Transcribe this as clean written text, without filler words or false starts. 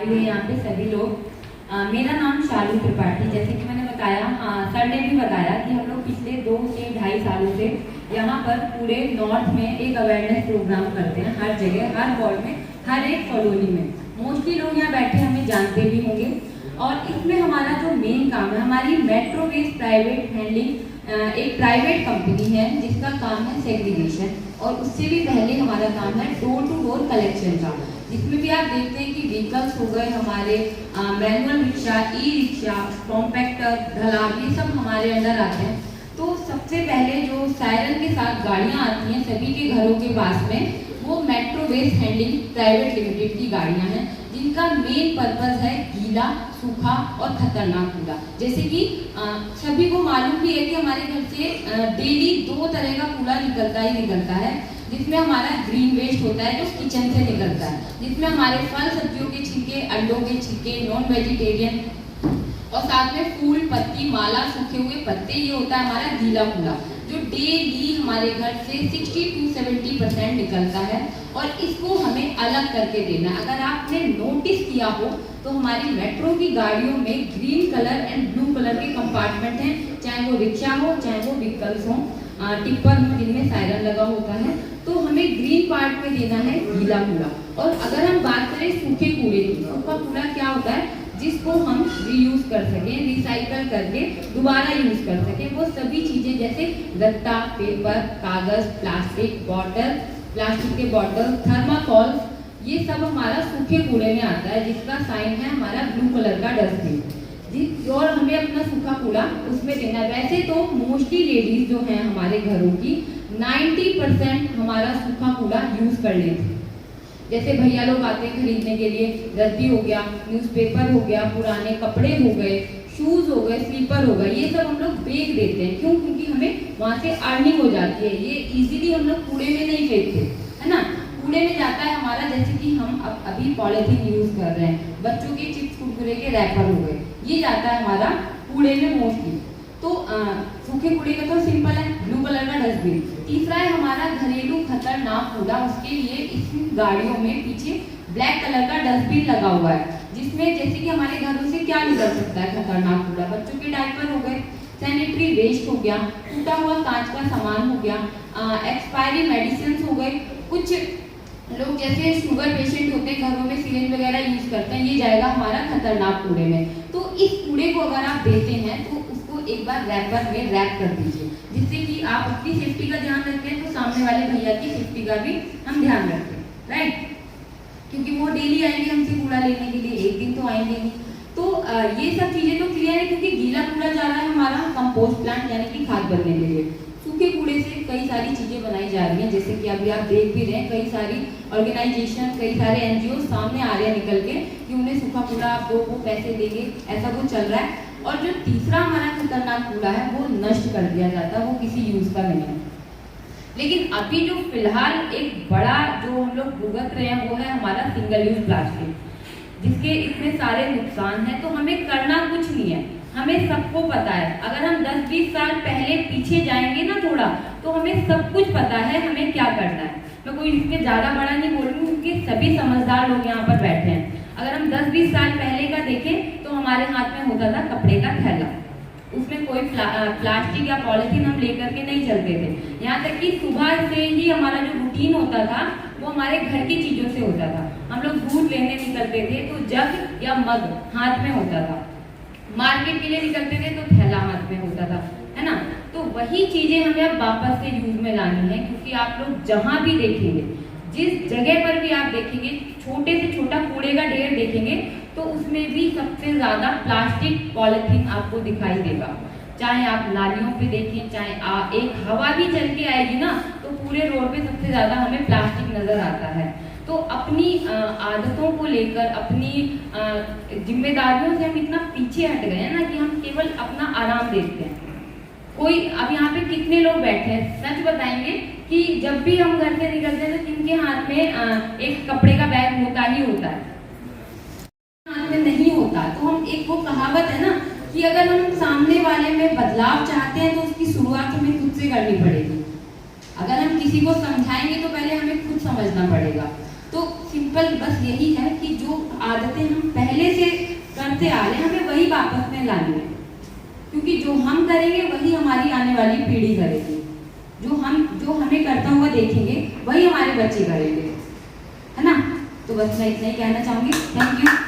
आए हुए यहाँ पे सभी लोग। मेरा नाम शालू त्रिपाठी, जैसे कि मैंने बताया, सर ने भी बताया कि हम लोग पिछले 2 से 2.5 सालों से यहाँ पर पूरे नॉर्थ में एक अवेयरनेस प्रोग्राम करते हैं। हर जगह, हर वार्ड में, हर एक कॉलोनी में। मोस्टली लोग यहाँ बैठे हमें जानते भी होंगे। और इसमें हमारा जो मेन काम है, हमारी मेट्रो वेस्ट प्राइवेट हैंडलिंग एक प्राइवेट कंपनी है जिसका काम है सेग्रीगेशन, और उससे भी पहले हमारा काम है डोर टू डोर कलेक्शन का, जिसमें भी आप देखते हैं कि व्हीकल्स हो गए हमारे, manual rickshaw, e rickshaw, compactor, ढलान, ये सब हमारे अंडर आते हैं। तो सबसे पहले जो सायरन के साथ गाड़ियाँ आती हैं सभी के घरों के पास में, वो Metro Waste Handling Private Limited की गाड़ियाँ हैं, जिनका मेन पर्पस है गीला, सूखा और खतरनाक कूड़ा। जैसे कि सभी को मालूम भी है कि हमारे घर से डेली 2 तरह का कूड़ा निकलता ही निकलता है, जिसमें हमारा ग्रीन वेस्ट होता है जो किचन से निकलता है, जिसमें हमारे फल सब्जियों के छिलके, अंडों के छिलके, नॉन वेजिटेरियन, और साथ में फूल, पत्ती, माला, सूखे हुए पत्ते, ये होता है हमारा गीला कूड़ा, जो डेली हमारे घर से 60 to 70% निकलता है, और इसको हमें अलग करके देना है। अगर आपने नोटिस किया हो तो हमारी मेट्रो की गाड़ियों में green colour and blue colour के कंपार्टमेंट हैं, चाहे वो रिक्शा हो, चाहे वो व्हीकल्स हो, टिप्पर हो जिनमें सायरन लगा होता है, तो हमें ग्रीन पार्ट में देना है गीला कूड़ा। और अगर हम बात करें सूखे कूड़े की, सूखा कूड़ा क्या होता है, जिसको हम रीयूज कर सकें, रिसाइकल करके दोबारा यूज कर सकें। वो सभी चीजें जैसे गत्ता, पेपर, कागज, प्लास्टिक बॉटल, प्लास्टिक के बॉटल, थर्माकोल, ये सब हमारा सूखे कूड़े में आता है, जिसका साइन है हमारा ब्लू कलर का डस्टबिन, और हमें अपना सूखा कूड़ा उसमें देना है। वैसे तो मोस्टली लेडीज जो हैं हमारे घरों की 90% हमारा सूखा कूड़ा यूज कर लेती हैं। जैसे भैया लोग आते हैं खरीदने के लिए, रद्दी हो गया, न्यूज़पेपर हो गया, पुराने कपड़े हो गए, शूज हो गए, स्लीपर हो गए, ये सब हम लोग फेंक देते हैं। क्यों? क्योंकि हमें वहाँ से अर्निंग हो जाती है। ये इजीली हम लोग कूड़े में नहीं फेंकते, है ना। कूड़े में जाता है हमारा, जैसे कि हम अभी पॉलिथीन यूज कर रहे हैं, बच्चों के चिप्स कुरकुरे के रैपर हो गए, ये जाता है हमारा कूड़े में मोस्टली। तो सूखे कूड़े का तो सिंपल है, ब्लू कलर का डस्टबिन। तीसरा है हमारा घरेलू खतरनाक कूड़ा, उसके लिए इस गाड़ियों में पीछे ब्लैक कलर का डस्टबिन लगा हुआ है, जिसमें जैसे कि हमारे घरों से क्या निकल सकता है खतरनाक कूड़ा, बच्चों के डायपर हो गए, सैनिटरी वेस्ट हो गया, टूटा हुआ कांच का सामान हो गया, एक्सपायरी मेडिसिन हो गए, कुछ लोग जैसे शुगर पेशेंट होते हैं घरों में सिरिंज वगैरह यूज करते हैं, ये जाएगा हमारा खतरनाक कूड़े में। तो इस कूड़े को अगर आप देते हैं तो उसको एक बार रैपर में रैप कर दीजिए, जिससे कि आप अपनी सेफ्टी का ध्यान रखते हैं तो सामने वाले भैया की सेफ्टी का भी हम ध्यान रखते हैं, राइट। क्योंकि वो डेली आएंगे हमसे कूड़ा लेने के लिए, एक दिन तो आएंगे नहीं। तो ये सब चीजें तो क्लियर है, क्योंकि गीला कूड़ा जा रहा है हमारा कंपोस्ट प्लांट यानी कि खाद बनने के लिए। सूखे कूड़े से कई सारी चीजें बनाई जा रही हैं, जैसे कि अभी आप देख भी रहे हैं, कई सारी ऑर्गेनाइजेशन, कई सारे एनजीओ सामने आ रहे हैं निकल के कि उन्हें सूखा कूड़ा आप दो, वो पैसे देंगे, ऐसा कुछ चल रहा है। और जो तीसरा हमारा खतरनाक कूड़ा है वो नष्ट कर दिया जाता है, वो किसी यूज का नहीं है। लेकिन अभी जो फिलहाल एक बड़ा जो हम लोग भुगत रहे हैं वो है हमारा सिंगल यूज प्लास्टिक, जिसके इतने सारे नुकसान हैं। तो हमें करना कुछ नहीं है, हमें सबको पता है। अगर हम 10-20 साल पहले पीछे जाएंगे ना थोड़ा, तो हमें सब कुछ पता है हमें क्या करना है। मैं कोई इसमें ज़्यादा बड़ा नहीं बोल रही हूँ, क्योंकि सभी समझदार लोग यहाँ पर बैठे हैं। अगर हम 10-20 साल पहले का देखें तो हमारे हाथ में होता था कपड़े का थैला, उसमें कोई प्लास्टिक या पॉलिथीन हम लेकर के नहीं चलते थे। यहाँ तक कि सुबह से ही हमारा जो रूटीन होता था वो हमारे घर की चीज़ों से होता था। हम लोग दूध लेने निकलते थे तो जग या मग हाथ में होता था, मार्केट के लिए निकलते थे तो थैला हाथ में होता था, है ना। तो वही चीजें हमें अब वापस से यूज में लानी है, क्योंकि आप लोग जहां भी देखेंगे, जिस जगह पर भी आप देखेंगे, छोटे से छोटा कूड़े का ढेर देखेंगे तो उसमें भी सबसे ज्यादा प्लास्टिक पॉलिथीन आपको दिखाई देगा। चाहे आप नालियों पे देखें, चाहे एक हवा भी चल के आएगी ना तो पूरे रोड पे सबसे ज्यादा हमें प्लास्टिक नजर आता है। तो अपनी आदतों को लेकर, अपनी जिम्मेदारियों से हम इतना पीछे हट गए हैं ना कि हम केवल अपना आराम देखते हैं। कोई अब यहाँ पे कितने लोग बैठे हैं सच बताएंगे कि जब भी हम घर से निकलते हैं तो किनके हाथ में एक कपड़े का बैग होता ही होता है, हाथ में नहीं होता। तो हम एक वो कहावत है ना कि अगर हम सामने वाले में बदलाव चाहते हैं तो उसकी शुरुआत हमें खुद से करनी पड़ेगी। अगर हम किसी को समझाएंगे तो पहले हमें खुद समझना पड़ेगा। तो सिंपल बस यही है कि जो आदतें हम सबसे आगे हमें वही वापस में लानी है, क्योंकि जो हम करेंगे वही हमारी आने वाली पीढ़ी करेगी। जो हमें करता हुआ देखेंगे वही हमारे बच्चे करेंगे, है ना। तो बस मैं इतना ही कहना चाहूँगी। Thank you.